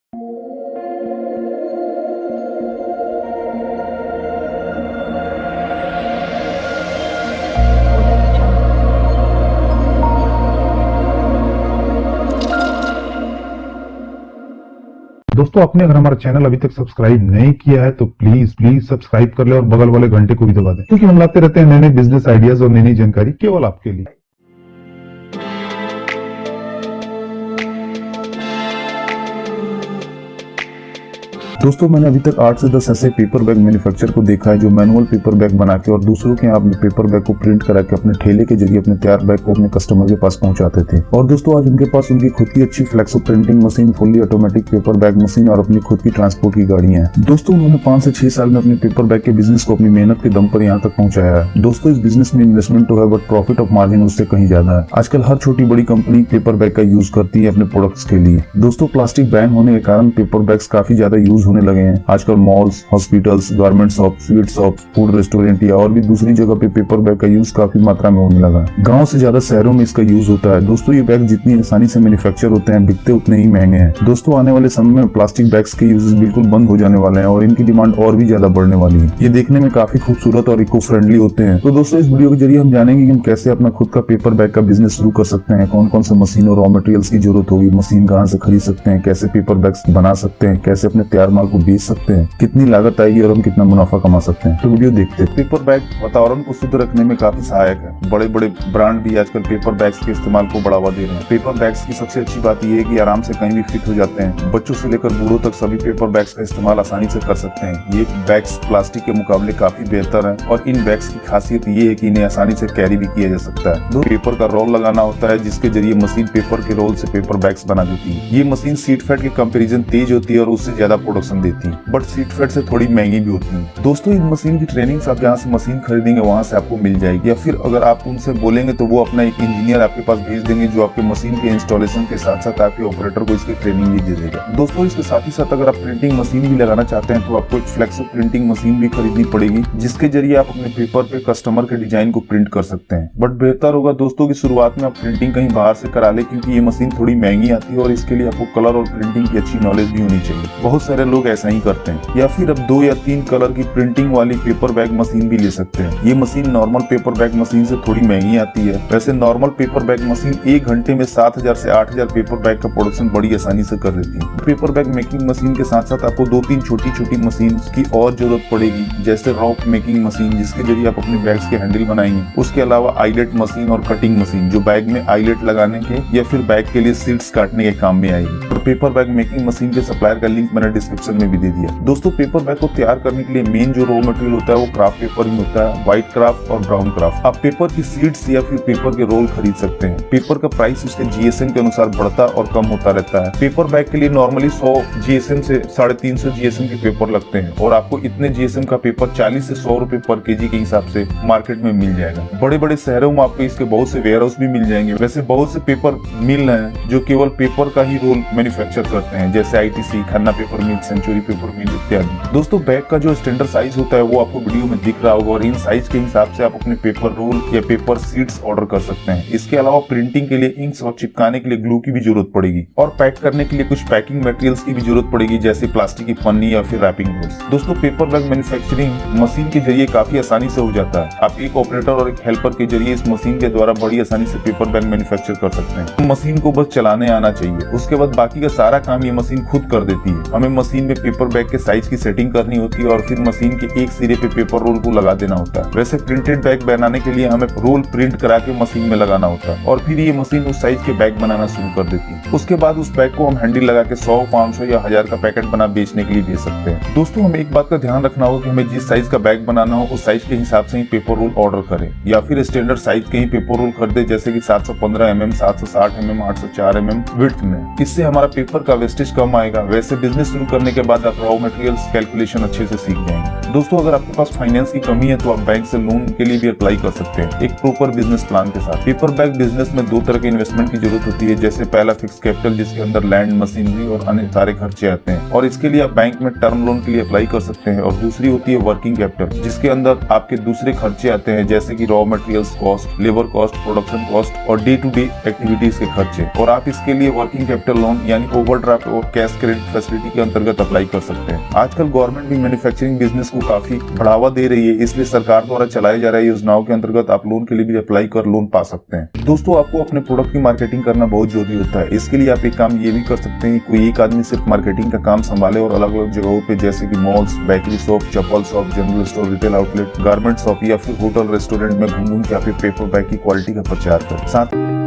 दोस्तों, आपने अगर हमारा चैनल अभी तक सब्सक्राइब नहीं किया है तो प्लीज सब्सक्राइब कर ले और बगल वाले घंटे को भी दबा दें, क्योंकि हम लाते रहते हैं नए नए बिजनेस आइडियाज और नई नई जानकारी केवल आपके लिए। दोस्तों, मैंने अभी तक 8 से 10 ऐसे पेपर बैग मैन्युफैक्चर को देखा है जो मैनुअल पेपर बैग बना के और दूसरों के यहाँ पेपर बैग को प्रिंट करा के अपने ठेले के जरिए अपने तैयार बैग को अपने कस्टमर के पास पहुंचाते थे। और दोस्तों, आज उनके पास उनकी खुद की अच्छी flexo printing machine, fully automatic paper bag machine और अपनी खुद की ट्रांसपोर्ट की गाड़ियां हैं। दोस्तों, उन्होंने 5 से 6 साल में अपने पेपर बैग के बिजनेस को अपनी मेहनत के दम पर यहाँ तक पहुंचाया है। दोस्तों, इस बिजनेस में इन्वेस्टमेंट तो है बट प्रॉफिट ऑफ मार्जिन उससे कहीं ज्यादा है। आजकल हर छोटी बड़ी कंपनी पेपर बैग का यूज करती है अपने प्रोडक्ट्स के लिए। दोस्तों, प्लास्टिक बैन होने के कारण पेपर बैग्स काफी ज्यादा यूज होने लगे हैं। आजकल malls, hospitals, garment shop, sweet shop, food restaurant या और भी दूसरी जगह पे पेपर बैग का यूज काफी मात्रा में होने लगा। गांव से ज्यादा शहरों में इसका यूज होता है। दोस्तों, ये बैग जितनी आसानी से मैन्युफैक्चर होते हैं, बिकते उतने ही महंगे हैं। दोस्तों, आने वाले समय में प्लास्टिक बैग्स के यूजेस बिल्कुल बंद हो जाने वाले हैं और इनकी डिमांड और भी ज्यादा बढ़ने वाली है। ये देखने में काफी खूबसूरत और इको फ्रेंडली होते हैं। तो दोस्तों, इस वीडियो के जरिए हम जानेंगे कि हम कैसे अपना खुद का पेपर बैग का बिजनेस शुरू कर सकते हैं, कौन कौन से मशीन और रॉ मटेरियल्स की जरूरत होगी, मशीन कहाँ से खरीद सकते हैं, कैसे पेपर बैग्स बना सकते हैं, कैसे अपने तैयार माल को बेच सकते हैं, कितनी लागत आएगी और हम कितना मुनाफा कमा सकते हैं। तो वीडियो देखते हैं। पेपर बैग वातावरण को शुद्ध रखने में काफी सहायक है। बड़े बड़े ब्रांड भी आजकल पेपर बैग्स के इस्तेमाल को बढ़ावा दे रहे हैं। पेपर बैग्स की सबसे अच्छी बात यह है कि आराम से कहीं भी फिट हो जाते हैं। बच्चों से लेकर बूढ़ों तक सभी पेपर बैग्स का इस्तेमाल आसानी से कर सकते हैं। ये बैग्स प्लास्टिक के मुकाबले काफी बेहतर है और इन बैग्स की खासियत ये है कि इन्हें आसानी से कैरी भी किया जा सकता है। दो पेपर का रोल लगाना होता है जिसके जरिए मशीन पेपर के रोल से पेपर बैग्स बना देती है। ये मशीन सीट फैट के कंपेरिजन तेज होती है और उससे ज्यादा प्रोडक्शन देती है, बट सीट फैट से थोड़ी महंगी भी होती है। दोस्तों, इन मशीन की ट्रेनिंग आप जहाँ से मशीन खरीदेंगे वहाँ से आपको मिल जाएगी, या फिर अगर आप उनसे बोलेंगे तो वो अपना एक इंजीनियर आपके पास भेज देंगे जो आपके मशीन के इंस्टॉलेशन के साथ साथ आपके ऑपरेटर को इसकी ट्रेनिंग भी दे देगा। दोस्तों, इसके साथ ही साथ अगर आप प्रिंटिंग मशीन भी लगाना चाहते हैं तो आपको एक फ्लेक्सो प्रिंटिंग मशीन भी खरीदनी पड़ेगी जिसके जरिए आप अपने पेपर पे कस्टमर के डिजाइन को प्रिंट कर सकते हैं। बट बेहतर होगा दोस्तों की शुरुआत में आप प्रिंटिंग कहीं बाहर से करा ले, क्योंकि ये मशीन थोड़ी महंगी आती है और इसके लिए आपको कलर और प्रिंटिंग की अच्छी नॉलेज भी होनी चाहिए। बहुत सारे लोग ऐसा ही करते हैं। या फिर अब 2 या 3 कलर की प्रिंटिंग वाली पेपर बैग मशीन भी ले सकते हैं। ये machine normal paper bag machine से थोड़ी महंगी आती है। वैसे नॉर्मल पेपर बैग मशीन 1 घंटे में 7000 से 8000 पेपर बैग का प्रोडक्शन बड़ी आसानी से कर देती है। पेपर बैग मेकिंग मशीन के साथ साथ आपको 2-3 छोटी मशीन की और जरूरत पड़ेगी, जैसे रॉक मेकिंग मशीन जिसके जरिए आप अपने बैग्स के हैंडल बनाएंगे। उसके अलावा आईलेट मशीन और कटिंग मशीन जो बैग में आईलेट लगाने के या फिर बैग के लिए सीट्स काटने के काम में आएगी। और पेपर बैग मेकिंग मशीन के सप्लायर का लिंक मैंने डिस्क्रिप्शन में भी दे दिया। दोस्तों, पेपर बैग को तैयार करने के लिए मेन जो रॉ मटेरियल होता है वो क्राफ्ट पेपर ही होता है, व्हाइट क्राफ्ट और ब्राउन क्राफ्ट। आप पेपर की सीड्स या फिर पेपर के रोल खरीद सकते हैं। पेपर का प्राइस उसके जीएसएम के अनुसार बढ़ता और कम होता रहता है। पेपर बैग के लिए नॉर्मली 100 जीएसएम से 350 जीएसएम के पेपर लगते हैं और आपको इतने जीएसएम का पेपर 40 से 100 रुपए पर केजी के हिसाब से मार्केट में मिल जाएगा। बड़े बड़े शहरों में आपको इसके बहुत से वेयर हाउस भी मिल जाएंगे। वैसे बहुत से पेपर मिल हैं जो केवल पेपर का ही रोल मैन्युफैक्चर करते हैं, जैसे आईटीसी, खन्ना पेपर मिल, सेंचुरी पेपर मिल इत्यादि। दोस्तों, बैग का जो स्टैंडर्ड साइज होता है वो आपको वीडियो में दिख रहा होगा और इन साइज के हिसाब से आप अपने पेपर रोल या पेपर सीड्स ऑर्डर कर सकते हैं। इसके अलावा प्रिंटिंग के लिए इंक्स और चिपकाने के लिए ग्लू की भी जरूरत पड़ेगी और पैक करने के लिए कुछ पैकिंग मटेरियल्स की भी जरूरत पड़ेगी, जैसे प्लास्टिक की पन्नी या फिर रैपिंग बोर्ड्स। दोस्तों, पेपर बैग मैन्युफैक्चरिंग मशीन के जरिए काफी आसानी से हो जाता है। आप एक ऑपरेटर और एक हेल्पर के जरिए इस मशीन के द्वारा बड़ी आसानी से पेपर बैग मैन्युफैक्चर कर सकते हैं। मशीन को बस चलाने आना चाहिए, उसके बाद बाकी का सारा काम ये मशीन खुद कर देती है। हमें मशीन में पेपर बैग के साइज की सेटिंग करनी होती है और फिर मशीन के एक सिरे पे पेपर रोल को लगा देना होता है। वैसे प्रिंटेड बैग बनाने के लिए हमें रोल प्रिंट करा के मशीन में लगाना होता है और फिर ये मशीन उस साइज के बैग बनाना शुरू कर देती है। उसके बाद उस बैग को हम हैंडल लगा के 100, 500 या 1000 का पैकेट बना बेचने के लिए दे सकते हैं। दोस्तों, हमें एक बात का ध्यान रखना होगा कि हमें जिस साइज का बैग बनाना हो उस साइज के हिसाब से ही पेपर रोल ऑर्डर करें, या फिर स्टैंडर्ड साइज के ही पेपर रोल खरीदे, जैसे कि 715 mm, 760 mm, 804 mm विड्थ में। इससे हमारा पेपर का वेस्टेज कम आएगा। वैसे बिजनेस शुरू करने के बाद आप रॉ मटेरियल्स कैलकुलेशन अच्छे से सीख जाएंगे। दोस्तों, अगर आपके पास फाइनेंस की कमी है तो आप बैंक से लोन के लिए भी अप्लाई कर सकते हैं एक प्रॉपर बिजनेस प्लान के साथ। पेपर बैग बिजनेस में 2 तरह के इन्वेस्टमेंट की जरूरत होती है, जैसे पहला फिक्स कैपिटल जिसके अंदर लैंड, मशीनरी और अन्य सारे खर्चे आते हैं, और इसके लिए आप बैंक में टर्म लोन के लिए अप्लाई कर सकते हैं। और दूसरी होती है वर्किंग कैपिटल, जिसके अंदर आपके दूसरे खर्चे आते हैं जैसे कि raw materials cost, labour cost, production cost और डे टू डे एक्टिविटीज के खर्चे। और आप इसके लिए वर्किंग कैपिटल लोन यानी ओवरड्राफ्ट और कैश क्रेडिट फैसिलिटी के अंतर्गत अप्लाई कर सकते हैं। आजकल गवर्नमेंट भी मैन्युफैक्चरिंग बिजनेस को काफी बढ़ावा दे रही है, इसलिए सरकार द्वारा चलाई जा रही योजनाओं के अंतर्गत आप लोन के लिए भी अप्लाई कर लोन पा सकते हैं। दोस्तों, आपको अपने प्रोडक्ट की मार्केटिंग करना बहुत जरूरी होता है। इसके लिए आप एक काम ये भी कर सकते हैं, कोई एक आदमी सिर्फ मार्केटिंग का काम संभाले और अलग अलग जगहों पे जैसे कि मॉल्स, बेकरी शॉप, चप्पल shop, general store, retail outlet, garment shop या फिर होटल रेस्टोरेंट में घूम घूम के आप पेपर बैग की क्वालिटी का प्रचार करें। साथ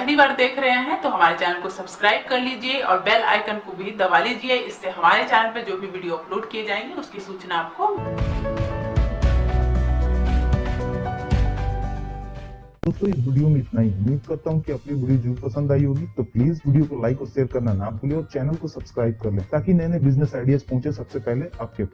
पहली बार देख रहे हैं तो हमारे चैनल को सब्सक्राइब कर लीजिए और बेल आइकन को भी दबा लीजिए। इससे हमारे चैनल पे जो भी वीडियो अपलोड किए जाएंगे उसकी सूचना आपको। दोस्तों इस वीडियो में इतना ही। उम्मीद करता हूँ कि अपनी वीडियो जरूर पसंद आई होगी, तो प्लीज वीडियो को लाइक और शेयर करना ना भूलें और चैनल को सब्सक्राइब कर लें ताकि नए नए बिजनेस आइडियाज पहुंचे सबसे पहले आपके